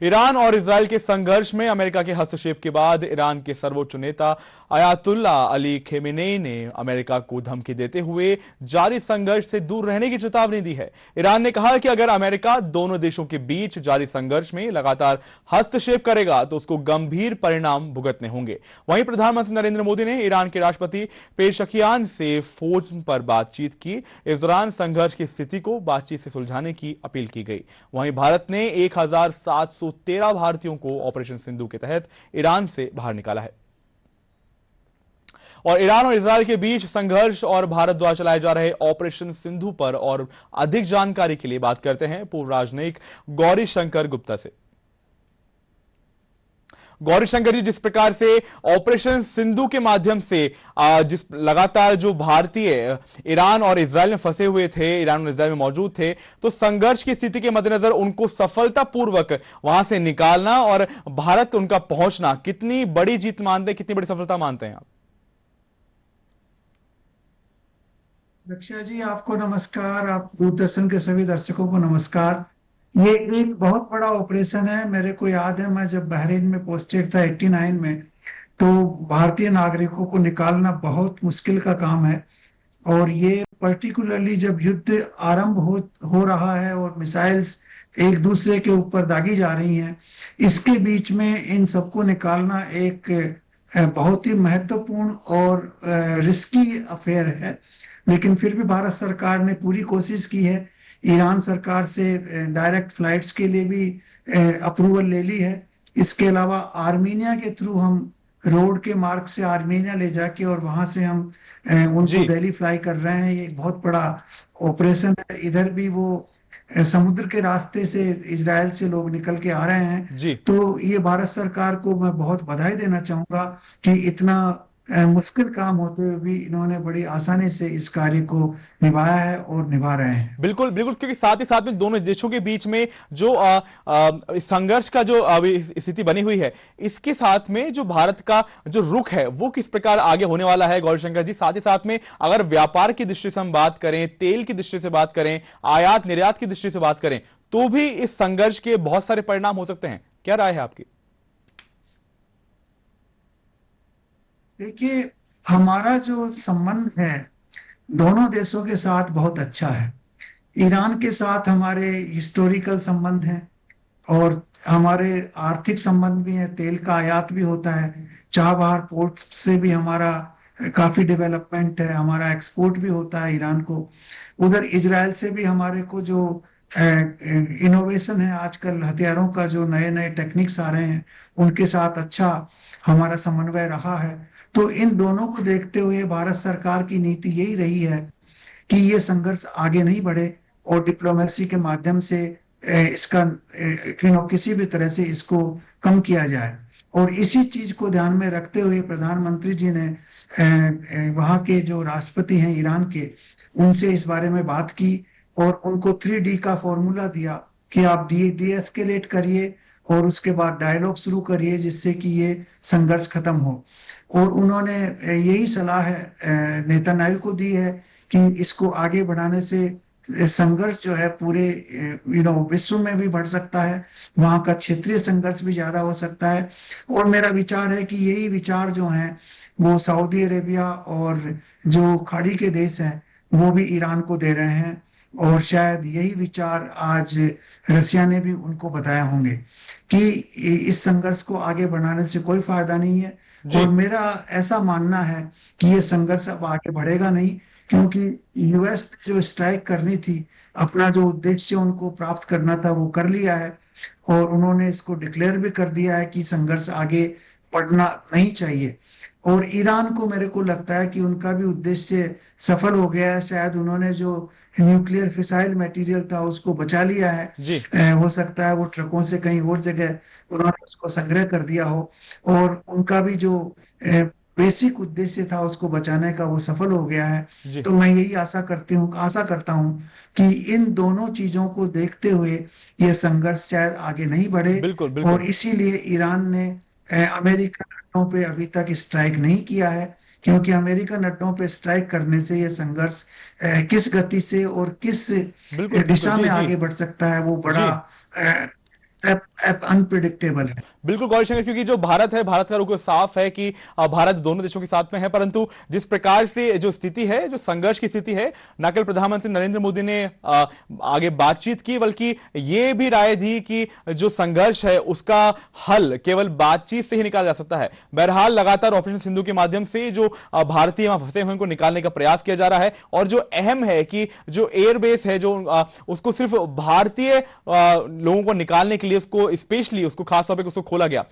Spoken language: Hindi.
ईरान और इजरायल के संघर्ष में अमेरिका के हस्तक्षेप के बाद ईरान के सर्वोच्च नेता अयातुल्ला अली खेमेनेई ने अमेरिका को धमकी देते हुए जारी संघर्ष से दूर रहने की चेतावनी दी है। ईरान ने कहा कि अगर अमेरिका दोनों देशों के बीच जारी संघर्ष में लगातार हस्तक्षेप करेगा तो उसको गंभीर परिणाम भुगतने होंगे। वहीं प्रधानमंत्री नरेंद्र मोदी ने ईरान के राष्ट्रपति पेशकियान से फोन पर बातचीत की। इस दौरान संघर्ष की स्थिति को बातचीत से सुलझाने की अपील की गई। वहीं भारत ने 1713 भारतीयों को ऑपरेशन सिंधु के तहत ईरान से बाहर निकाला है। और ईरान और इजरायल के बीच संघर्ष और भारत द्वारा चलाए जा रहे ऑपरेशन सिंधु पर और अधिक जानकारी के लिए बात करते हैं पूर्व राजनयिक गौरी शंकर गुप्ता से। गौरी शंकर जी, जिस प्रकार से ऑपरेशन सिंधु के माध्यम से जिस लगातार जो भारतीय ईरान और इजरायल में फंसे हुए थे, ईरान और इजरायल में मौजूद थे, तो संघर्ष की स्थिति के मद्देनजर उनको सफलतापूर्वक वहां से निकालना और भारत उनका पहुंचना कितनी बड़ी जीत मानते हैं, कितनी बड़ी सफलता मानते हैं आप? रक्षा जी, आपको नमस्कार। आप दूरदर्शन के सभी दर्शकों को नमस्कार। ये एक बहुत बड़ा ऑपरेशन है। मेरे को याद है, मैं जब बहरीन में पोस्टेड था 89 में, तो भारतीय नागरिकों को निकालना बहुत मुश्किल का काम है। और ये पर्टिकुलरली जब युद्ध आरंभ हो रहा है और मिसाइल्स एक दूसरे के ऊपर दागी जा रही हैं, इसके बीच में इन सबको निकालना एक बहुत ही महत्वपूर्ण और रिस्की अफेयर है। लेकिन फिर भी भारत सरकार ने पूरी कोशिश की है। ईरान सरकार से डायरेक्ट फ्लाइट्स के लिए भी अप्रूवल ले ली है। इसके अलावा आर्मीनिया के थ्रू हम रोड के मार्ग से आर्मीनिया ले जाके और वहां से हम उनको जी दिल्ली फ्लाई कर रहे हैं। ये एक बहुत बड़ा ऑपरेशन है। इधर भी वो समुद्र के रास्ते से इजराइल से लोग निकल के आ रहे हैं। जी तो ये भारत सरकार को मैं बहुत बधाई देना चाहूंगा कि इतना मुश्किल काम होते हुए भी इन्होंने बड़ी आसानी से इस कार्य को निभाया है और निभा रहे हैं। बिल्कुल बिल्कुल, क्योंकि साथ ही साथ में दोनों देशों के बीच में जो इस संघर्ष का जो अभी स्थिति बनी हुई है, इसके साथ में जो भारत का जो रुख है वो किस प्रकार आगे होने वाला है गौरीशंकर जी। साथ ही साथ में अगर व्यापार की दृष्टि से हम बात करें, तेल की दृष्टि से बात करें, आयात निर्यात की दृष्टि से बात करें, तो भी इस संघर्ष के बहुत सारे परिणाम हो सकते हैं। क्या राय है आपकी? देखिए, हमारा जो संबंध है दोनों देशों के साथ बहुत अच्छा है। ईरान के साथ हमारे हिस्टोरिकल संबंध हैं और हमारे आर्थिक संबंध भी हैं। तेल का आयात भी होता है। चाबहार पोर्ट से भी हमारा काफी डेवलपमेंट है। हमारा एक्सपोर्ट भी होता है ईरान को। उधर इजराइल से भी हमारे को जो इनोवेशन है, आजकल हथियारों का जो नए नए टेक्निक्स आ रहे हैं, उनके साथ अच्छा हमारा समन्वय रहा है। तो इन दोनों को देखते हुए भारत सरकार की नीति यही रही है कि ये संघर्ष आगे नहीं बढ़े और डिप्लोमेसी के माध्यम से इसका किसी भी तरह से इसको कम किया जाए। और इसी चीज को ध्यान में रखते हुए प्रधानमंत्री जी ने वहाँ के जो राष्ट्रपति हैं ईरान के, उनसे इस बारे में बात की और उनको 3D का फॉर्मूला दिया कि आप डी एस्केलेट करिए और उसके बाद डायलॉग शुरू करिए जिससे कि ये संघर्ष खत्म हो। और उन्होंने यही सलाह नेतन्याहू को दी है कि इसको आगे बढ़ाने से संघर्ष जो है पूरे विश्व में भी बढ़ सकता है। वहाँ का क्षेत्रीय संघर्ष भी ज्यादा हो सकता है। और मेरा विचार है कि यही विचार जो है वो सऊदी अरेबिया और जो खाड़ी के देश हैं वो भी ईरान को दे रहे हैं। और शायद यही विचार आज रसिया ने भी उनको बताया होंगे कि इस संघर्ष को आगे बढ़ाने से कोई फायदा नहीं है। जी और मेरा ऐसा मानना है कि ये संघर्ष अब आगे बढ़ेगा नहीं, क्योंकि यूएस ने जो स्ट्राइक करनी थी, अपना जो उद्देश्य उनको प्राप्त करना था वो कर लिया है। और उन्होंने इसको डिक्लेयर भी कर दिया है कि संघर्ष आगे बढ़ना नहीं चाहिए। और ईरान को मेरे को लगता है कि उनका भी उद्देश्य सफल हो गया है। शायद उन्होंने जो न्यूक्लियर फिसाइल मटेरियल था उसको बचा लिया है। जी हो सकता है वो ट्रकों से कहीं और जगह उन्होंने उसको संग्रह कर दिया हो। और उनका भी जो बेसिक उद्देश्य था उसको बचाने का वो सफल हो गया है। जी तो मैं यही आशा करता हूँ कि इन दोनों चीजों को देखते हुए ये संघर्ष शायद आगे नहीं बढ़े। बिल्कुल और बिल्कुल। इसीलिए ईरान ने अमेरिकन अड्डों पे अभी तक स्ट्राइक नहीं किया है, क्योंकि अमेरिकन अड्डों पे स्ट्राइक करने से ये संघर्ष किस गति से और किस बिल्कुल बिल्कुल। दिशा जी में जी आगे बढ़ सकता है वो बड़ा जी अनप्रिडिक्टेबल है। बिल्कुल गौरीशंकर, क्योंकि जो भारत है, भारत का रुख साफ है कि भारत दोनों देशों के साथ में है, परंतु जिस प्रकार से जो स्थिति है, जो संघर्ष की स्थिति है, न केवल प्रधानमंत्री नरेंद्र मोदी ने आगे बातचीत की, बल्कि ये भी राय दी कि जो संघर्ष है उसका हल केवल बातचीत से ही निकाला जा सकता है। बहरहाल लगातार ऑपरेशन सिंधु के माध्यम से जो भारतीय वहां फंसे हुए उनको निकालने का प्रयास किया जा रहा है, और जो अहम है कि जो एयरबेस है, जो उसको सिर्फ भारतीय लोगों को निकालने के लिए उसको स्पेशली, उसको खास तौर पर उसको खोला गया।